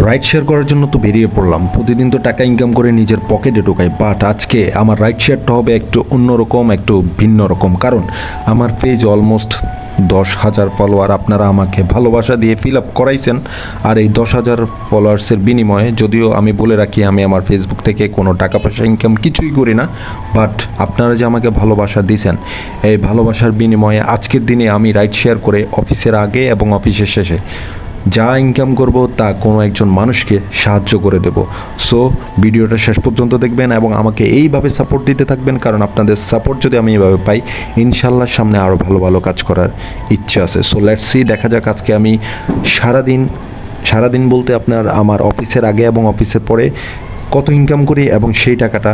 Ride share করার জন্য তো বেরিয়ে পড়লাম। প্রতিদিন তো টাকা ইনকাম করে নিজের পকেটে ঢোকাই, বাট আজকে আমার রাইড শেয়ারটা হবে একটু অন্যরকম, একটু ভিন্ন রকম। কারণ আমার পেজ অলমোস্ট 10,000 ফলোয়ার। আপনারা আমাকে ভালোবাসা দিয়ে ফিল আপ করাইছেন, আর এই 10,000 ফলোয়ার্সের বিনিময়ে, যদিও আমি বলে রাখি আমি আমার ফেসবুক থেকে কোনো টাকা পয়সা ইনকাম কিছুই করি না, বাট আপনারা যে আমাকে ভালোবাসা দিয়েছেন, এই ভালোবাসার বিনিময়ে আজকের দিনে আমি রাইড শেয়ার করে অফিসের আগে এবং অফিসের শেষে যা ইনকাম করব তা কোনো একজন মানুষকে সাহায্য করে দেব। সো ভিডিওটা শেষ পর্যন্ত দেখবেন এবং আমাকে এইভাবে সাপোর্ট দিতে থাকবেন, কারণ আপনাদের সাপোর্ট যদি আমি এইভাবে পাই, ইনশাল্লাহ সামনে আরও ভালো ভালো কাজ করার ইচ্ছে আছে। সো লেটস সি, দেখা যাক আজকে আমি সারাদিন বলতে আপনার আমার অফিসের আগে এবং অফিসের পরে কত ইনকাম করি এবং সেই টাকাটা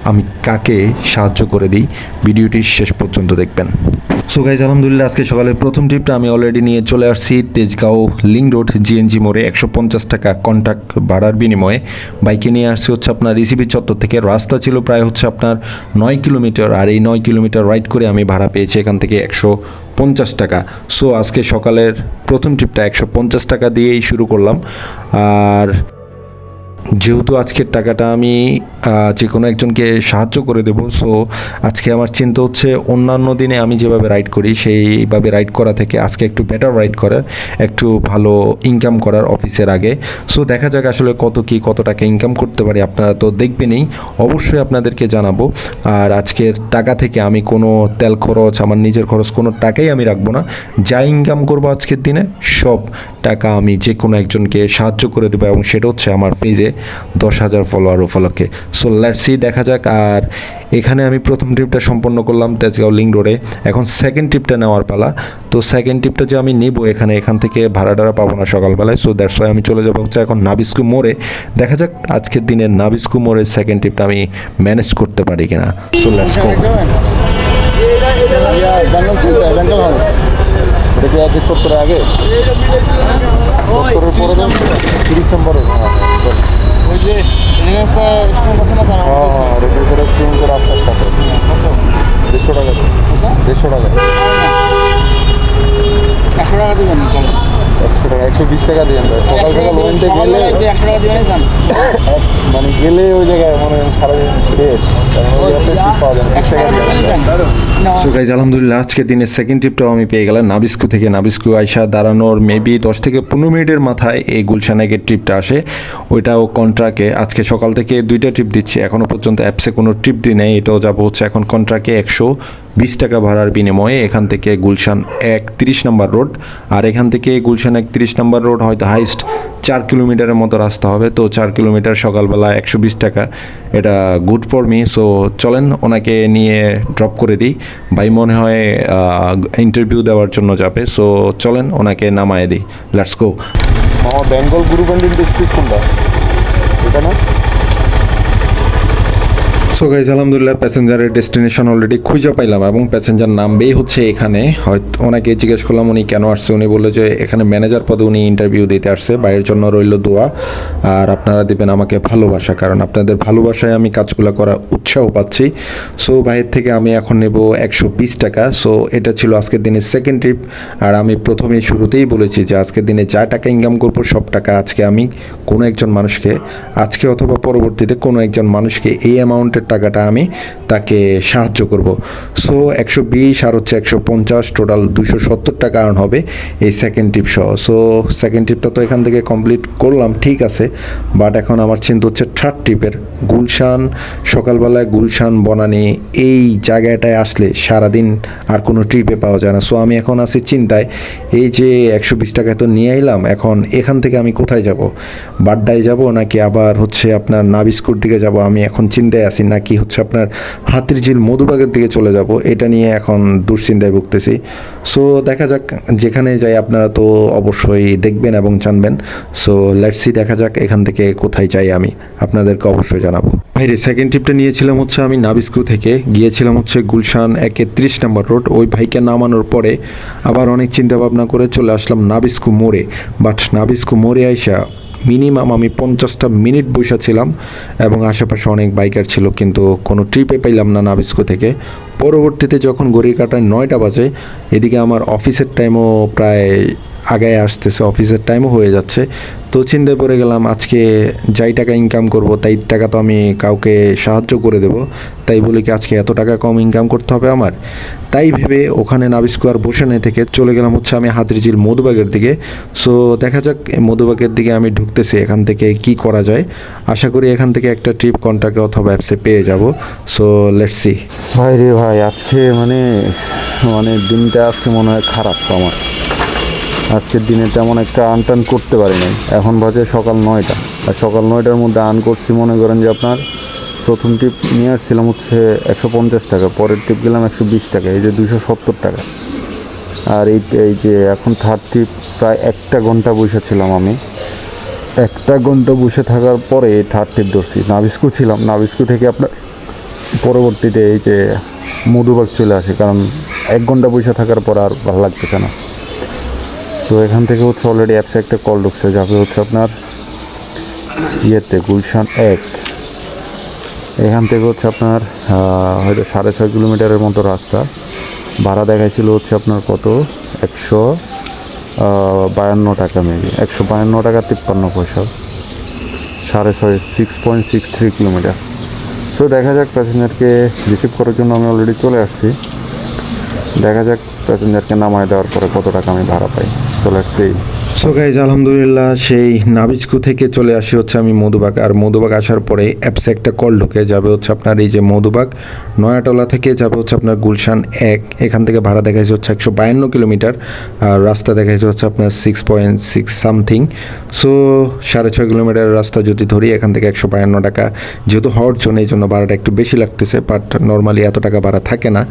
আমি কাকে সাহায্য করে দিই। ভিডিওটি শেষ পর্যন্ত দেখবেন। সো গাইজ, আলহামদুলিল্লাহ আজকে সকালে প্রথম ট্রিপটা আমি অলরেডি নিয়ে চলে আসছি তেজগাঁও লিঙ্ক রোড জিএনজি মোড়ে। 150 টাকা কন্ট্যাক্ট ভাড়ার বিনিময়ে বাইকে নিয়ে আসছি হচ্ছে আপনার রিসিবি চত্বর থেকে। রাস্তা ছিল প্রায় হচ্ছে আপনার 9 কিলোমিটার, আর এই 9 কিলোমিটার রাইড করে আমি ভাড়া পেয়েছি এখান থেকে 150 টাকা। সো আজকে সকালের প্রথম ট্রিপটা 150 টাকা দিয়েই শুরু করলাম। আর যেহেতু আজকের টাকাটা আমি যে কোনো একজনকে সাহায্য করে দেব, সো আজকে আমার চিন্তা হচ্ছে অন্যান্য দিনে আমি যেভাবে রাইড করি সেইভাবে রাইড করা থেকে আজকে একটু বেটার রাইড করার, একটু ভালো ইনকাম করার অফিসের আগে। সো দেখা যাক আসলে কত টাকা ইনকাম করতে পারি। আপনারা তো দেখবেনই, অবশ্যই আপনাদেরকে জানাবো। আর আজকের টাকা থেকে আমি কোনো তেল খরচ, আমার নিজের খরচ কোনো টাকাই আমি রাখবো না। যা ইনকাম করবো আজকের দিনে সব টাকা আমি যে কোনো একজনকে সাহায্য করে দেবো, এবং সেটা হচ্ছে আমার পেজে 10,000 ফলোয়ার উপলক্ষে। সো লেটস সি, দেখা যাক। আর এখানে আমি প্রথম ট্রিপটা সম্পন্ন করলাম তেজগাঁও লিঙ্ক রোডে। এখন সেকেন্ড ট্রিপটা নেওয়ার পালা। তো সেকেন্ড ট্রিপটা যে আমি নেব, এখান থেকে ভাড়া পাবো না সকালবেলায়। সো দ্যাটস ওয়াই আমি চলে যাবো হচ্ছে এখন নাবিস্কু মোড়ে। দেখা যাক আজকের দিনে নাবিস্কু মোড়ের সেকেন্ড ট্রিপটা আমি ম্যানেজ করতে পারি কিনা। So let's go. চত্বরের আগে, চত্বরের পরে 30 নম্বরে ওই যে রাস্তার সাথে 150 টাকা, 150 টাকা, 100 টাকা দেবেন, 100 টাকা, 120 টাকা দিয়ে সকাল সকাল ওইতে গেলে 100 টাকা দিবেন, মানে গেলে ওই জায়গায় মনে হয় সারাদিন শেষ। সো গাইজ, আলহামদুলিল্লাহ আজকের দিনের সেকেন্ড ট্রিপটাও আমি পেয়ে গেলাম নাবিস্কু থেকে। নাবিস্কু আইসা দাঁড়ানোর মেবি 10 থেকে 15 মিনিটের মাথায় এই গুলশানেকের ট্রিপটা আসে, ওইটাও কন্ট্রাকে। আজকে সকাল থেকে 2টা ট্রিপ দিচ্ছি, এখনও পর্যন্ত অ্যাপসে কোনো ট্রিপ দিই নেই। এটাও যাবো হচ্ছে এখন কন্ট্রাকে 120 টাকা ভাড়ার বিনিময়ে। এখান থেকে গুলশান 31 নম্বর রোড, আর এখান থেকে গুলশান 31 নম্বর রোড হয়তো হাইস্ট 4 কিলোমিটারের মতো রাস্তা হবে। তো 4 কিলোমিটার সকালবেলা 120 টাকা, এটা গুড ফর মি। সো চলেন ওনাকে নিয়ে ড্রপ করে দিই। ভাই মনে হয় ইন্টারভিউ দেওয়ার জন্য যাবে, সো চলেন ওনাকে নামায় দিই। Let's go. Bengal group and industries কোনটা? এটা না? সো গাইজ, আলহামদুলিল্লাহ প্যাসেঞ্জারের ডেস্টিনেশন অলরেডি খুঁজে পাইলাম, এবং প্যাসেঞ্জার নামবেই হচ্ছে এখানে। হয়তো ওনাকে জিজ্ঞেস করলাম উনি কেন আসছে, উনি বললো যে এখানে ম্যানেজার পদে উনি ইন্টারভিউ দিতে আসছে। বাইরের জন্য রইল দোয়া, আর আপনারা দিবেন আমাকে ভালোবাসা, কারণ আপনাদের ভালোবাসায় আমি কাজগুলো করার উৎসাহ পাচ্ছি। সো ভাইয়ের থেকে আমি এখন নেব 120 টাকা। সো এটা ছিল আজকের দিনের সেকেন্ড ট্রিপ। আর আমি প্রথমেই শুরুতেই বলেছি যে আজকের দিনে যা টাকা ইনকাম করবো সব টাকা আজকে আমি কোনো একজন মানুষকে, আজকে অথবা পরবর্তীতে কোনো একজন মানুষকে এই অ্যামাউন্টের টাকাটা আমি তাকে সাহায্য করব। সো 120 আর হচ্ছে 150, টোটাল 270 টাকা আর্ন হবে এই সেকেন্ড ট্রিপ সহ। সো সেকেন্ড ট্রিপটা তো এখান থেকে কমপ্লিট করলাম, ঠিক আছে, বাট এখন আমার চিন্তা হচ্ছে থার্ড ট্রিপের। গুলশান, সকালবেলায় গুলশান বনানী এই জায়গাটায় আসলে সারাদিন আর কোনো ট্রিপে পাওয়া যায় না। সো আমি এখন আছি চিন্তায়, এই যে 120 টাকায় তো নিয়ে এলাম, এখন এখান থেকে আমি কোথায় যাব? বাড্ডায় যাব নাকি আবার হচ্ছে আপনার নাবিস্কুর দিকে যাব? আমি এখন চিন্তায় আছি, নাকি হচ্ছে আপনার হাতিরঝিল মধুবাগের দিকে চলে যাব, এটা নিয়ে এখন দুশ্চিন্তায় ভুগতেছি। সো দেখা যাক, যেখানে যাই আপনারা তো অবশ্যই দেখবেন এবং জানবেন। সো লেটস সি, দেখা যাক এখান থেকে কোথায় যাই আমি আপনাদেরকে অবশ্যই জানাবো। ভাইরে সেকেন্ড ট্রিপটা নিয়েছিলাম হচ্ছে আমি নাবিস্কু থেকে, গিয়েছিলাম হচ্ছে গুলশান 31 নম্বর রোড। ওই ভাইকে নামানোর পরে আবার অনেক চিন্তা ভাবনা করে চলে আসলাম নাবিস্কু মোড়ে। বাট নাবিস্কু মোড়ে আইসা মিনিমাম আমি 50টা মিনিট বসে ছিলাম, এবং আশেপাশে অনেক বাইকার ছিল, কিন্তু কোনো ট্রিপে পাইলাম না নাবিস্কো থেকে। পরবর্তীতে যখন ঘড়ির কাঁটায় 9টা বাজে, এদিকে আমার অফিসের টাইমও প্রায় আগায় আসতেছে, অফিসের টাইমও হয়ে যাচ্ছে। তো চিন্তায় পড়ে গেলাম আজকে যাই টাকা ইনকাম করব তাই টাকা তো আমি কাউকে সাহায্য করে দেব, তাই বলি কি আজকে এত টাকা কম ইনকাম করতে হবে আমার। তাই ভেবে ওখানে নাবিস্কো আর বসে নাই থেকে চলে গেলাম হচ্ছে আমি হাতিরঝিল মধুবাগের দিকে। সো দেখা যাক মধুবাগের দিকে আমি ঢুকতেছি, এখান থেকে কি করা যায়। আশা করি এখান থেকে একটা ট্রিপ কন্ট্রাক্টে অথবা অ্যাপসে পেয়ে যাব। So let's see. ভাই রে ভাই, আজকে মানে দিনটা আজকে মনে হয় খারাপ আমার। আজকের দিনে তেমন একটা আনটান করতে পারি নাই। এখন বাজে সকাল 9টা, আর সকাল 9টার মধ্যে আর্ন করছি মনে করেন যে আপনার প্রথম ট্রিপ নিয়ে আসছিলাম হচ্ছে 150 টাকা, পরের ট্রিপ গেলাম 120 টাকা, এই যে 270 টাকা। আর এই যে এখন থার্ড ট্রিপ প্রায় 1 ঘন্টা বসেছিলাম আমি। 1 ঘন্টা বসে থাকার পরে থার্ড ট্রিপ ধরছি। নাবিস্কো ছিলাম, নাবিস্কো থেকে আপনার পরবর্তীতে এই যে মধুবাগ চলে আসে, কারণ 1 ঘন্টা বসে থাকার পর আর ভালো লাগতেছে না। তো এখান থেকে হচ্ছে অলরেডি অ্যাপসে একটা কল ঢুকছে, যাবে হচ্ছে আপনার গুলশান 1। এখান থেকে হচ্ছে আপনার হয়তো 6.5 কিলোমিটারের মতো রাস্তা। ভাড়া দেখাইছিল হচ্ছে আপনার কত, 152 টাকা, মেবি 152 টাকা 53 পয়সা, 6.5 6.63 কিলোমিটার। তো দেখা যাক, প্যাসেঞ্জারকে রিসিভ করার জন্য আমি অলরেডি চলে আসছি। দেখা যাক প্যাসেঞ্জারকে নামায় দেওয়ার পরে কত টাকা আমি ভাড়া পাই। চলে আসছি। সো গাইজ আলহামদুলিল্লাহ সেই নাবিস্কো থেকে চলে আসি হচ্ছে আমি মধুবাগ। আর মধুবাগ আসার পরে অ্যাপসে একটা কল ঢুকে যাবে হচ্ছে আপনার এই যে মধুবাগ নয়াটোলা থেকে যাবে হচ্ছে আপনার গুলশান 1। এখান থেকে ভাড়া দেখাইছে হচ্ছে 152 কিলোমিটার, আর রাস্তা দেখাইছে হচ্ছে আপনার 6.6 সামথিং। সো 6.5 কিলোমিটারের রাস্তা যদি ধরি এখান থেকে 152 টাকা, যেহেতু হওয়ার জন্য এই জন্য ভাড়াটা একটু বেশি লাগতেছে, বাট নর্মালি এত টাকা ভাড়া থাকে না।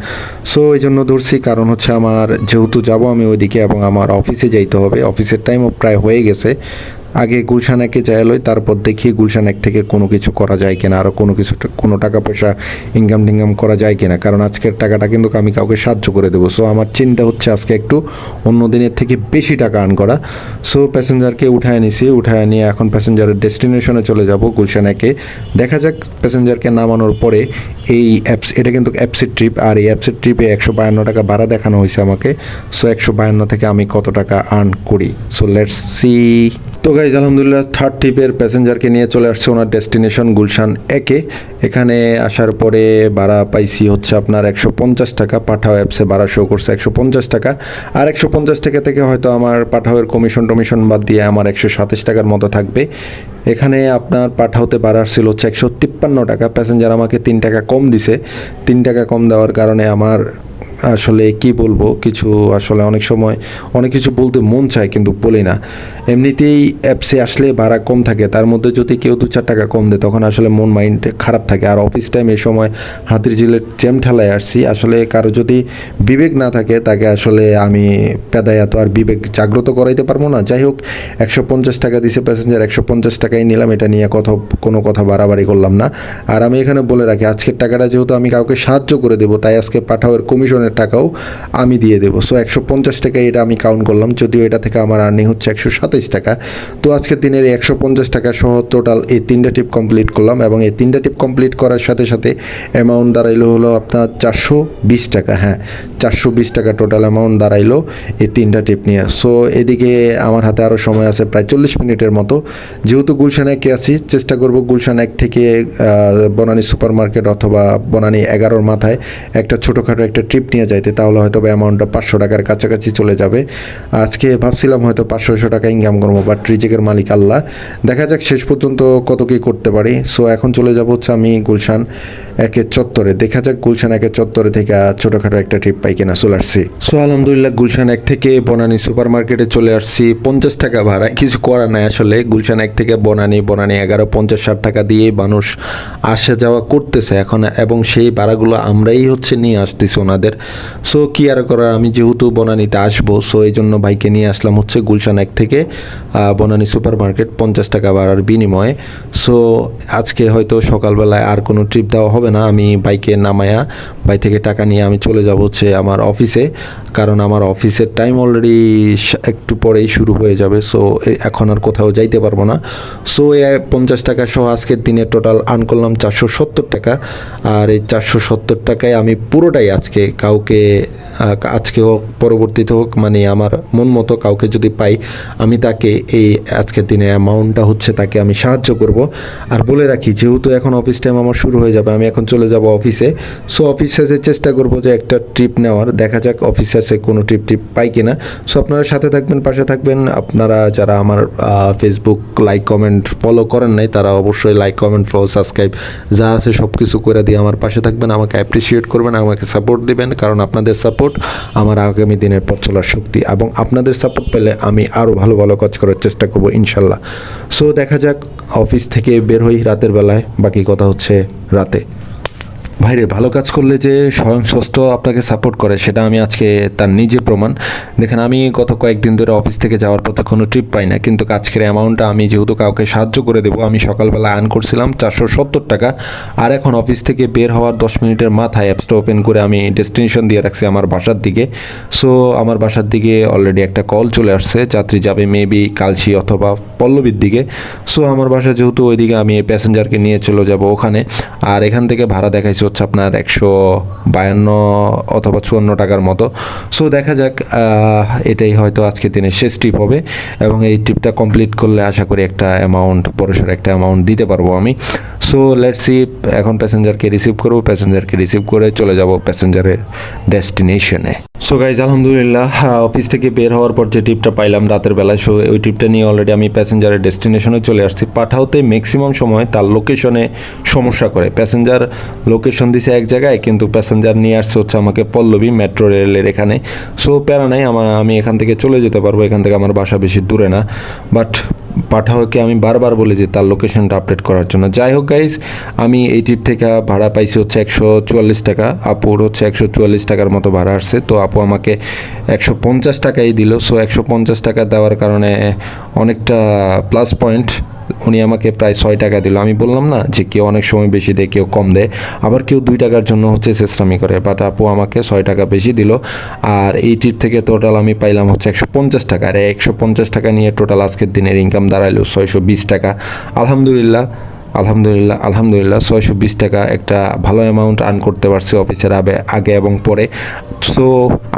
সো এই জন্য ধরছি, কারণ হচ্ছে আমার যেহেতু যাব আমি ওইদিকে এবং আমার অফিসে যাইতে হবে, অফিসের টাইমও প্রায় হয়ে গেছে। আগে গুলশান 1-এ যাই লই, তারপর দেখি গুলশান 1 থেকে কোনো কিছু করা যায় কিনা, আরও কোনো টাকা পয়সা ইনকাম টিনকাম করা যায় কিনা, কারণ আজকের টাকাটা কিন্তু আমি কাউকে সাহায্য করে দেবো। সো আমার চিন্তা হচ্ছে আজকে একটু অন্য দিনের থেকে বেশি টাকা আর্ন করা। সো প্যাসেঞ্জারকে উঠায় নিছি, উঠায় নিয়ে এখন প্যাসেঞ্জারের ডেস্টিনেশনে চলে যাব গুলশান 1-এ। দেখা যাক প্যাসেঞ্জারকে নামানোর পরে এই অ্যাপস, এটা কিন্তু অ্যাপসের ট্রিপ, আর এই অ্যাপসের ট্রিপে 152 টাকা ভাড়া দেখানো হয়েছে আমাকে। সো 152 থেকে আমি কত টাকা আর্ন করি। So let's see. তো গাইজ আলহামদুলিল্লাহ থার্ড ট্রিপের প্যাসেঞ্জারকে নিয়ে চলে আসছে ওনার ডেস্টিনেশন গুলশান 1-এ। এখানে আসার পরে ভাড়া পাইছি হচ্ছে আপনার 150 টাকা। পাঠাও অ্যাপসে ভাড়া শো করছে 150 টাকা, আর 150 টাকা থেকে হয়তো আমার পাঠাওয়ের কমিশন টমিশন বাদ দিয়ে আমার 127 টাকার মতো থাকবে। এখানে আপনার পাঠাওতে ভাড়া ছিল হচ্ছে 153 টাকা। প্যাসেঞ্জার আমাকে 3 টাকা কম দিছে। 3 টাকা কম দেওয়ার কারণে আমার আসলে কি বলবো, কিছু আসলে অনেক সময় অনেক কিছু বলতে মন চায় কিন্তু বলি না। এমনিতেই অ্যাপসে আসলে ভাড়া কম থাকে, তার মধ্যে যদি কেউ 2-4 টাকা কম দেয় তখন আসলে মন মাইন্ড খারাপ থাকে। আর অফিস টাইম এই সময় হাতিরঝিলের জ্যাম ঠেলায় আসছি, আসলে কারো যদি বিবেক না থাকে তাকে আসলে আমি পেদায় এত আর বিবেক জাগ্রত করাইতে পারবো না। যাই হোক 150 টাকা দিছে প্যাসেঞ্জার, 150 টাকাই নিলাম, এটা নিয়ে কোনো কথা বাড়াবাড়ি করলাম না। আর আমি এখানে বলে রাখি আজকের টাকাটা যেহেতু আমি কাউকে সাহায্য করে দেবো, তাই আজকে পাঠাওয়ের কমিশনের টাকাও আমি দিয়ে দেবো। সো 150 টাকা এটা আমি কাউন্ট করলাম, যদিও এটা থেকে আমার আর্নিং হচ্ছে 127 টাকা। তো আজকের দিনের এই 150 টাকা সহ টোটাল এই 3টা ট্রিপ কমপ্লিট করলাম, এবং এই 3টা ট্রিপ কমপ্লিট করার সাথে সাথে অ্যামাউন্ট দাঁড়াইলো হলো আপনার 420 টাকা। হ্যাঁ, 420 টাকা টোটাল অ্যামাউন্ট দাঁড়াইলো এই 3টা ট্রিপ নিয়ে। সো এদিকে আমার হাতে আরও সময় আছে প্রায় 40 মিনিটের মতো। যেহেতু গুলশান 1-এ আছি, চেষ্টা করব গুলশান 1 থেকে বনানী সুপার মার্কেট অথবা বনানী 11-র মাথায় একটা ছোটোখাটো একটা ট্রিপ নিয়ে যাইতে, তাহলে হয়তো অ্যামাউন্টটা 500 টাকার কাছাকাছি চলে যাবে। আজকে ভাবছিলাম হয়তো 500 টাকা ইনকাম করবো, বাট রিজেকের মালিক আল্লাহ। দেখা যাক শেষ পর্যন্ত কত কী করতে পারি। সো এখন চলে যাব হচ্ছে আমি গুলশান 1-এর চত্বরে। দেখা যাক গুলশান 1-এর চত্বরে থেকে ছোটোখাটো একটা ট্রিপ পাই কিনা। চলে আসছি। সো আলহামদুলিল্লাহ গুলশান 1 থেকে বনানী সুপার মার্কেটে চলে আসছি। 50 টাকা ভাড়া, কিছু করার নাই আসলে। গুলশান 1 থেকে বনানী 11 50-60 টাকা দিয়ে মানুষ আসা যাওয়া করতেছে এখন, এবং সেই ভাড়াগুলো আমরাই হচ্ছে নিয়ে আসতেছি ওনাদের। সো কি আর করার, আমি যেহেতু বনানীতে আসবো, সো এই জন্য বাইকে নিয়ে আসলাম হচ্ছে গুলশান 1 থেকে বনানী সুপার মার্কেট 50 টাকা ভাড়ার বিনিময়ে। সো আজকে হয়তো সকালবেলায় আর কোনো ট্রিপ দেওয়া হবে না, আমি বাইকে নামায়া বাই থেকে টাকা নিয়ে আমি চলে যাব হচ্ছে আমার অফিসে, কারণ আমার অফিসের টাইম অলরেডি একটু পরেই শুরু হয়ে যাবে। সো এখন আর কোথাও যাইতে পারবো না। সো 50 টাকা সহ আজকের দিনে টোটাল আর্ন করলাম 470 টাকা। আর এই 470 টাকায় আমি পুরোটাই আজকে কাউকে কাউকে আজকে হোক পরবর্তীতে হোক মানে আমার মন মতো কাউকে যদি পাই আমি তাকে এই আজকের দিনে অ্যামাউন্টটা হচ্ছে তাকে আমি সাহায্য করব। আর বলে রাখি যেহেতু এখন অফিস টাইম আমার শুরু হয়ে যাবে, আমি এখন চলে যাব অফিসে। সো অফিসে চেষ্টা করব যে একটা ট্রিপ নেওয়ার, দেখা যাক অফিসে কোনো ট্রিপ পাই কিনা। সো আপনারা সাথে থাকবেন, পাশে থাকবেন। আপনারা যারা আমার ফেসবুক লাইক কমেন্ট ফলো করেন নাই তারা অবশ্যই লাইক কমেন্ট ফলো সাবস্ক্রাইব যা আছে সব কিছু করে দিয়ে আমার পাশে থাকবেন, আমাকে অ্যাপ্রিসিয়েট করবেন, আমাকে সাপোর্ট দিবেন, কারণ আপনাদের সাপোর্ট আমার আগামী দিনের পথ চলার শক্তি, এবং আপনাদের সাপোর্ট পেলে আমি আরও ভালো ভালো কাজ করার চেষ্টা করব ইনশাল্লাহ। সো দেখা যাক, অফিস থেকে বের হই রাতের বেলায়, বাকি কথা হচ্ছে রাতে। ভাইরে ভালো কাজ করলে যে স্বয়ং ষষ্ঠ আপনাকে সাপোর্ট করে সেটা আমি আজকে তার নিজে প্রমাণ। দেখেন আমি গত কয়েকদিন ধরে অফিস থেকে যাওয়ার পথে কোনো ট্রিপ পাই না, কিন্তু আজকের অ্যামাউন্টটা আমি যেহেতু কাউকে সাহায্য করে দেবো, আমি সকালবেলা আর্ন করছিলাম 470 টাকা, আর এখন অফিস থেকে বের হওয়ার 10 মিনিটের মাথায় অ্যাপসটা ওপেন করে আমি ডেস্টিনেশন দিয়ে রাখছি আমার বাসার দিকে। সো আমার বাসার দিকে অলরেডি একটা কল চলে আসছে, যাত্রী যাবে মেবি কালশি অথবা পল্লবীর দিকে। সো আমার বাসা যেহেতু ওইদিকে, আমি এই প্যাসেঞ্জারকে নিয়ে চলে যাব ওখানে। আর এখান থেকে ভাড়া দেখাইছে হচ্ছে আপনার 152 অথবা 54 টাকার মতো। সো দেখা যাক, এটাই হয়তো আজকের দিনের শেষ ট্রিপ হবে, এবং এই ট্রিপটা কমপ্লিট করলে আশা করি একটা অ্যামাউন্ট, বড়সড় একটা অ্যামাউন্ট দিতে পারবো আমি। সো লেটস সি, এখন প্যাসেঞ্জারকে রিসিভ করবো, প্যাসেঞ্জারকে রিসিভ করে চলে যাব প্যাসেঞ্জারের ডেস্টিনেশনে। সো গাইজ আলহামদুলিল্লাহ, অফিস থেকে বের হওয়ার পর যে ট্রিপটা পাইলাম রাতের বেলায়, সো ওই ট্রিপটা নিয়ে অলরেডি আমি প্যাসেঞ্জারের ডেস্টিনেশনে চলে আসছি। পাঠাওতে ম্যাক্সিমাম সময় তার লোকেশনে সমস্যা করে, প্যাসেঞ্জার লোকেশন দিছে এক জায়গায় কিন্তু প্যাসেঞ্জার নিয়ে আসছে হচ্ছে আমাকে পল্লবী মেট্রো রেলের এখানে। সো প্যারা নাই, আমি এখান থেকে চলে যেতে পারবো, এখান থেকে আমার বাসা বেশি দূরে না। বাট পাঠাওকে আমি বারবার বলি যে তার লোকেশনটা আপডেট করার জন্য। যাই হোক গাইজ, আমি এই ট্রিপ থেকে ভাড়া পাইছি হচ্ছে 144 টাকা, আপুর হচ্ছে 144 টাকার মতো ভাড়া আসছে। তো আপু আমাকে 150 টাকাই দিল। সো 150 টাকা দেওয়ার কারণে অনেকটা প্লাস পয়েন্ট, উনি আমাকে প্রায় 6 টাকা দিল। আমি বললাম না যে কেউ অনেক সময় বেশি দেয়, কেউ কম দেয়, আবার কেউ 2 টাকার জন্য হচ্ছে চেষ্টামি করে, বাট আপু আমাকে 6 টাকা বেশি দিল। আর এই ট্রিপ থেকে টোটাল আমি পাইলাম হচ্ছে 150 টাকা, আর 150 টাকা নিয়ে টোটাল আজকের দিনের ইনকাম দাঁড়াইলো 620 টাকা। আলহামদুলিল্লাহ আলহামদুলিল্লাহ আলহামদুলিল্লাহ 620 টাকা একটা ভালো অ্যামাউন্ট আর্ন করতে পারছি অফিসের আগে এবং পরে। সো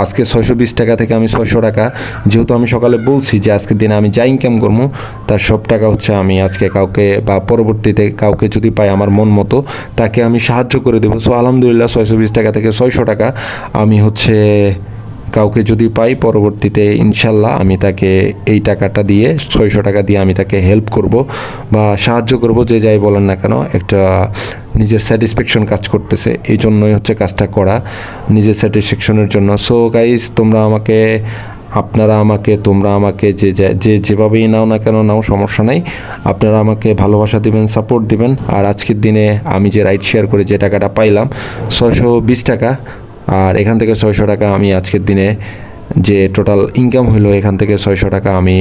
আজকে 620 টাকা থেকে আমি 600 টাকা, যেহেতু আমি সকালে বলছি যে আজকের দিনে আমি যা ইনকাম করবো তার সব টাকা হচ্ছে আমি আজকে কাউকে বা পরবর্তীতে কাউকে যদি পাই আমার মন মতো তাকে আমি সাহায্য করে দেবো। সো আলহামদুলিল্লাহ 620 টাকা থেকে 600 টাকা আমি হচ্ছে কাউকে যদি পাই পরবর্তীতে ইনশাল্লাহ আমি তাকে এই টাকাটা দিয়ে 600 টাকা দিয়ে আমি তাকে হেল্প করব বা সাহায্য করব, যে যাই বলেন না কেন একটা নিজের স্যাটিসফ্যাকশন কাজ করতেছে, এই জন্যই হচ্ছে কাজটা করা, নিজের স্যাটিসফ্যাকশনের জন্য। সো গাইস, তোমরা আমাকে যেভাবেই নাও না কেন নাও, সমস্যা নাই, আপনারা আমাকে ভালোবাসা দিবেন, সাপোর্ট দিবেন। আর আজকের দিনে আমি যে রাইড শেয়ার করে যে টাকাটা পাইলাম 620 টাকা, আর এখান থেকে 600 টাকা আমি আজকের দিনে যে টোটাল ইনকাম হলো এখান থেকে 600 টাকা আমি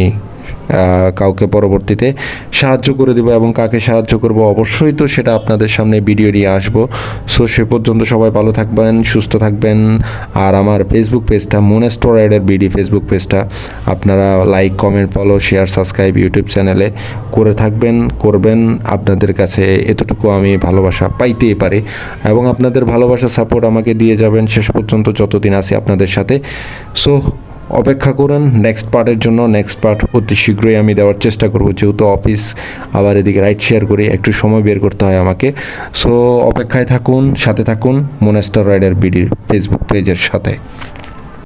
কাউকে পরবর্তীতে সাহায্য করে দেবো, এবং কাকে সাহায্য করব অবশ্যই তো সেটা আপনাদের সামনে ভিডিও নিয়ে আসবো। সো সে পর্যন্ত সবাই ভালো থাকবেন, সুস্থ থাকবেন। আর আমার ফেসবুক পেজটা মোনেস্টো রাইডার বিডি ফেসবুক পেজটা আপনারা like comment follow share subscribe YouTube চ্যানেলে করবেন। আপনাদের কাছে এতটুকু আমি ভালোবাসা পাইতেই পারি, এবং আপনাদের ভালোবাসা সাপোর্ট আমাকে দিয়ে যাবেন শেষ পর্যন্ত যতদিন আছি আপনাদের সাথে। সো অপেক্ষা করুন নেক্সট পার্টের জন্য। নেক্সট পার্ট অতি শীঘ্রই আমি দেওয়ার চেষ্টা করব, যেহেতু অফিস আবার এদিকে রাইড শেয়ার করি, একটু সময় বের করতে হয় আমাকে। সো অপেক্ষায় থাকুন, সাথে থাকুন মোনেস্টো রাইডার বিডির ফেসবুক পেজের সাথে।